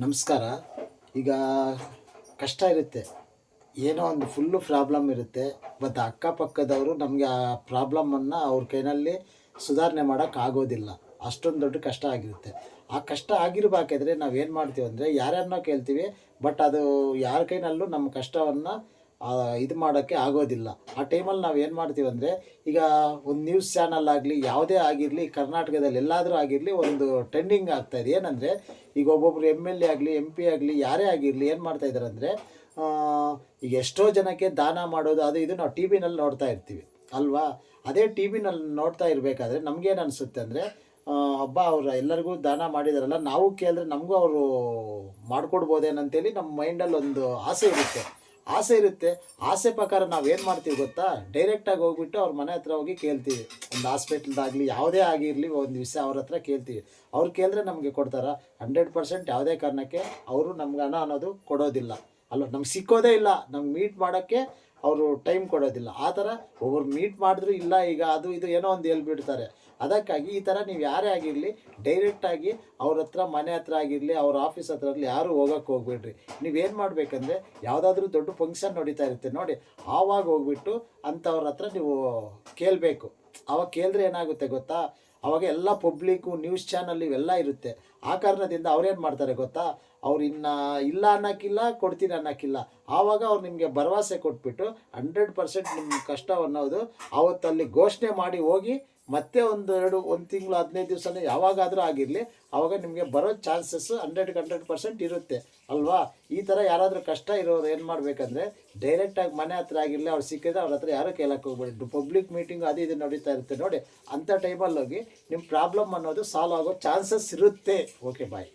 ನಮಸ್ಕಾರ. ಈಗ ಕಷ್ಟ ಇರುತ್ತೆ, ಏನೋ ಒಂದು ಫುಲ್ಲು ಪ್ರಾಬ್ಲಮ್ ಇರುತ್ತೆ. ಮತ್ತು ಅಕ್ಕಪಕ್ಕದವರು ನಮಗೆ ಆ ಪ್ರಾಬ್ಲಮನ್ನು ಅವ್ರ ಕೈನಲ್ಲಿ ಸುಧಾರಣೆ ಮಾಡೋಕ್ಕಾಗೋದಿಲ್ಲ. ಅಷ್ಟೊಂದು ದೊಡ್ಡ ಕಷ್ಟ ಆಗಿರುತ್ತೆ. ಆ ಕಷ್ಟ ಆಗಿರಬೇಕಾದ್ರೆ ನಾವೇನು ಮಾಡ್ತೀವಿ ಅಂದರೆ ಯಾರ್ಯಾರನ್ನೋ ಕೇಳ್ತೀವಿ. ಬಟ್ ಅದು ಯಾರ ಕೈನಲ್ಲೂ ನಮ್ಮ ಕಷ್ಟವನ್ನು ಇದು ಮಾಡೋಕ್ಕೆ ಆಗೋದಿಲ್ಲ. ಆ ಟೈಮಲ್ಲಿ ನಾವು ಏನು ಮಾಡ್ತೀವಿ ಅಂದರೆ, ಈಗ ಒಂದು ನ್ಯೂಸ್ ಚಾನಲ್ ಆಗಲಿ ಯಾವುದೇ ಆಗಿರಲಿ, ಕರ್ನಾಟಕದಲ್ಲಿ ಎಲ್ಲಾದರೂ ಆಗಿರಲಿ ಒಂದು ಟ್ರೆಂಡಿಂಗ್ ಆಗ್ತಾಯಿದೆ. ಏನಂದರೆ, ಈಗ ಒಬ್ಬೊಬ್ಬರು ಎಮ್ ಎಲ್ ಎ ಆಗಲಿ, ಎಂ ಪಿ ಆಗಲಿ, ಯಾರೇ ಆಗಿರಲಿ ಏನು ಮಾಡ್ತಾಯಿದ್ದಾರೆ ಅಂದರೆ, ಈಗ ಎಷ್ಟೋ ಜನಕ್ಕೆ ದಾನ ಮಾಡೋದು ಅದು ಇದು ನಾವು ಟಿ ವಿನಲ್ಲಿ ನೋಡ್ತಾ ಇರ್ತೀವಿ ಅಲ್ವಾ. ಅದೇ ಟಿ ವಿನಲ್ಲಿ ನೋಡ್ತಾ ಇರಬೇಕಾದ್ರೆ ನಮಗೇನು ಅನಿಸುತ್ತೆ ಅಂದರೆ, ಹಬ್ಬ ಅವ್ರು ಎಲ್ಲರಿಗೂ ದಾನ ಮಾಡಿದಾರಲ್ಲ, ನಾವು ಕೇಳಿದ್ರೆ ನಮಗೂ ಅವರು ಮಾಡಿಕೊಡ್ಬೋದೇನಂತೇಳಿ ನಮ್ಮ ಮೈಂಡಲ್ಲಿ ಒಂದು ಆಸೆ ಇರುತ್ತೆ. ಆಸೆ ಪ್ರಕಾರ ನಾವೇನು ಮಾಡ್ತೀವಿ ಗೊತ್ತಾ, ಡೈರೆಕ್ಟಾಗಿ ಹೋಗ್ಬಿಟ್ಟು ಅವ್ರ ಮನೆ ಹತ್ರ ಹೋಗಿ ಕೇಳ್ತೀವಿ. ಒಂದು ಹಾಸ್ಪಿಟ್ಲ್ದಾಗಲಿ ಯಾವುದೇ ಆಗಿರಲಿ ಒಂದು ವಿಷಯ ಅವ್ರ ಹತ್ರ ಕೇಳ್ತೀವಿ. ಅವ್ರು ಕೇಳಿದ್ರೆ ನಮಗೆ ಕೊಡ್ತಾರಾ? 100% ಯಾವುದೇ ಕಾರಣಕ್ಕೆ ಅವರು ನಮ್ಗೆ ಹಣ ಅನ್ನೋದು ಕೊಡೋದಿಲ್ಲ ಅಲ್ವ. ನಮ್ಗೆ ಸಿಕ್ಕೋದೇ ಇಲ್ಲ, ನಮ್ಗೆ ಮೀಟ್ ಮಾಡೋಕ್ಕೆ ಅವರು ಟೈಮ್ ಕೊಡೋದಿಲ್ಲ. ಆ ಥರ ಒಬ್ಬರು ಮೀಟ್ ಮಾಡಿದ್ರು ಇಲ್ಲ, ಈಗ ಅದು ಇದು ಏನೋ ಒಂದು ಹೇಳ್ಬಿಡ್ತಾರೆ. ಅದಕ್ಕಾಗಿ ಈ ಥರ ನೀವು ಯಾರೇ ಆಗಿರಲಿ, ಡೈರೆಕ್ಟಾಗಿ ಅವ್ರ ಹತ್ರ ಮನೆ ಹತ್ರ ಆಗಿರಲಿ, ಅವ್ರ ಆಫೀಸ್ ಹತ್ರ ಆಗಲಿ ಯಾರೂ ಹೋಗೋಕ್ಕೆ ಹೋಗ್ಬೇಡ್ರಿ. ನೀವೇನು ಮಾಡಬೇಕಂದ್ರೆ, ಯಾವುದಾದ್ರೂ ದೊಡ್ಡ ಫಂಕ್ಷನ್ ನಡೀತಾ ಇರುತ್ತೆ ನೋಡಿ, ಆವಾಗ ಹೋಗ್ಬಿಟ್ಟು ಅಂಥವ್ರ ಹತ್ರ ನೀವು ಕೇಳಬೇಕು. ಆವಾಗ ಕೇಳಿದ್ರೆ ಏನಾಗುತ್ತೆ ಗೊತ್ತಾ, ಆವಾಗ ಎಲ್ಲ ಪಬ್ಲಿಕ್ಕು, ನ್ಯೂಸ್ ಚಾನಲ್ ಇವೆಲ್ಲ ಇರುತ್ತೆ. ಆ ಕಾರಣದಿಂದ ಅವ್ರೇನು ಮಾಡ್ತಾರೆ ಗೊತ್ತಾ, ಅವ್ರು ಇನ್ನು ಇಲ್ಲ ಅನ್ನೋಕ್ಕಿಲ್ಲ, ಕೊಡ್ತೀನಿ ಅನ್ನೋಕ್ಕಿಲ್ಲ. ಆವಾಗ ಅವ್ರು ನಿಮಗೆ ಭರವಸೆ ಕೊಟ್ಬಿಟ್ಟು 100% ನಿಮ್ಮ ಕಷ್ಟವನ್ನೋದು ಆವತ್ತಲ್ಲಿ ಘೋಷಣೆ ಮಾಡಿ ಹೋಗಿ, ಮತ್ತೆ ಒಂದು ತಿಂಗಳು 15 ದಿವಸನೇ ಯಾವಾಗಾದರೂ ಆಗಿರಲಿ, ಆವಾಗ ನಿಮಗೆ ಬರೋ ಚಾನ್ಸಸ್ಸು 100% ಇರುತ್ತೆ ಅಲ್ವಾ. ಈ ಥರ ಯಾರಾದರೂ ಕಷ್ಟ ಇರೋರು ಏನು ಮಾಡಬೇಕಂದ್ರೆ, ಡೈರೆಕ್ಟಾಗಿ ಮನೆ ಹತ್ರ ಆಗಿರಲಿ, ಅವ್ರು ಸಿಕ್ಕಿದ್ರೆ ಅವ್ರ ಹತ್ರ ಯಾರೂ ಕೇಳಕ್ಕೆ ಹೋಗ್ಬೇಡಿ. ಪಬ್ಲಿಕ್ ಮೀಟಿಂಗ್ ಅದು ಇದು ನಡೀತಾ ಇರುತ್ತೆ ನೋಡಿ, ಅಂಥ ಟೈಮಲ್ಲಿ ಹೋಗಿ ನಿಮ್ಮ ಪ್ರಾಬ್ಲಮ್ ಅನ್ನೋದು ಸಾಲ್ವ್ ಆಗೋ ಚಾನ್ಸಸ್ ಇರುತ್ತೆ. ಓಕೆ, ಬಾಯ್.